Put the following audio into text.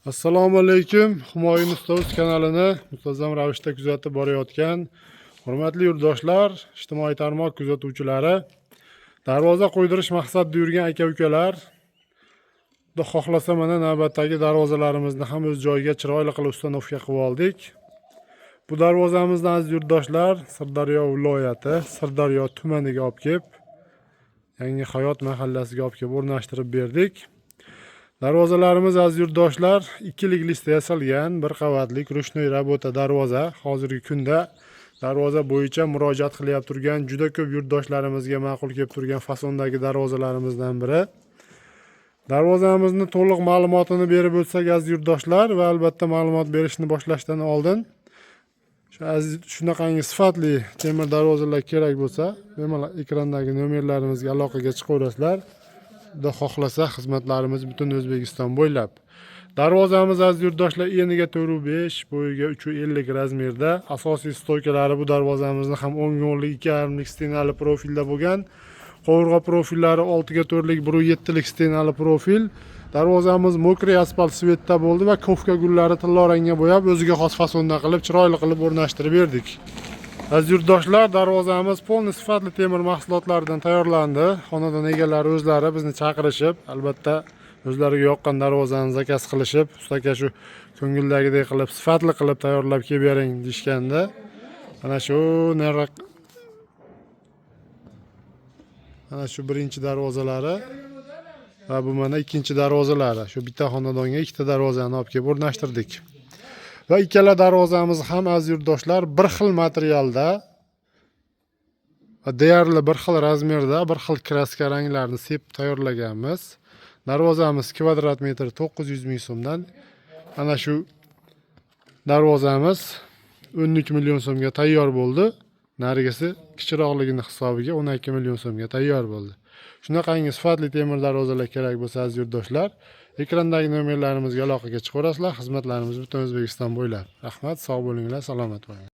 Assalomu alaykum. Humoyun Ustoz kanalini muntazam ravishda kuzatib borayotgan hurmatli yurtdoshlar, ijtimoiy tarmoq kuzatuvchilari, darvoza qo'ydirish maqsadida yurgan aka-ukalar, xudo xohlasa mana navbatdagi darvozalarimizni ham o'z joyiga chiroyli qilib ustanovka qilib oldik. Bu darvozamizni aziz yurtdoshlar, Sirdaryo viloyati, Sirdaryo tumaniga olib kelib, Yangi Hayot mahallasiga olib kelib o'rnashtirib berdik. Darvozalarimiz aziz yurtdoshlar, ikkilik listda yasalgan, bir qavatlik rushnoy rabota darvoza. Hozirgi kunda darvoza bo'yicha murojaat qilyap turgan juda ko'p yurtdoshlarimizga ma'qul kelib turgan fasondagi darvozalarimizdan biri. Darvozamizni to'liq ma'lumotini berib o'tsak aziz yurtdoshlar va albatta ma'lumot berishni boshlashdan oldin shunaqangi sifatli temir darvozalar kerak bo'lsa, bemalol ekrandagi nomerlarimizga aloqaga chiqaverasizlar. Xudo xohlasa xizmatlarimiz butun O'zbekiston bo'ylab. Darvozamiz aziz yurtdoshlar eniga 4.5, bo'yiga 3.50 razmerda. Asosiy stoykalari bu darvozamizni ham 10 yo'llik 2.5lik stenali profilda bo'lgan. Qovurg'a profillari 6.4lik 1.7lik stenali profil. Darvozamiz mokriy asfalt svetda bo'ldi va kofka gullari tilla rangga bo'yab, o'ziga xos fasonda qilib, chiroyli qilib o'rnashtirib berdik. Aziz yurtdoshlar, darvozamiz polni sifatli temir mahsulotlaridan tayyorlandi. Xonadon egalari o'zlari bizni chaqirishib, albatta o'zlariga yoqqan darvozani zakaz qilishib, ustaka shu ko'ngildagidek qilib, sifatli qilib tayyorlab kelib bering deyshganda, mana shu birinchi darvozalari va bu mana ikkinchi darvozalari. Shu bitta xonadonga ikkita darvozani olib kelib o'rnashtirdik. Va ikkala darvozamiz ham aziz yurtdoshlar bir xil materialda va deyarli bir xil razmerda, bir xil kraska ranglarni sepib tayyorlaganmiz. Darvozamiz kvadrat metr 900 ming so'mdan. Ana shu darvozamiz 13 million so'mga tayyor bo'ldi. Narigisi kichikroqligini hisobiga 12 million so'mga tayyor bo'ldi. Shunaqangi sifatli temir darvozalar kerak bo'lsa aziz yurtdoshlar, ekrandagi nomerlarimizga aloqaga chiqaverasizlar. Xizmatlarimiz butun O'zbekiston bo'ylab. Rahmat, sog' bo'linglar, salomat bo'ling.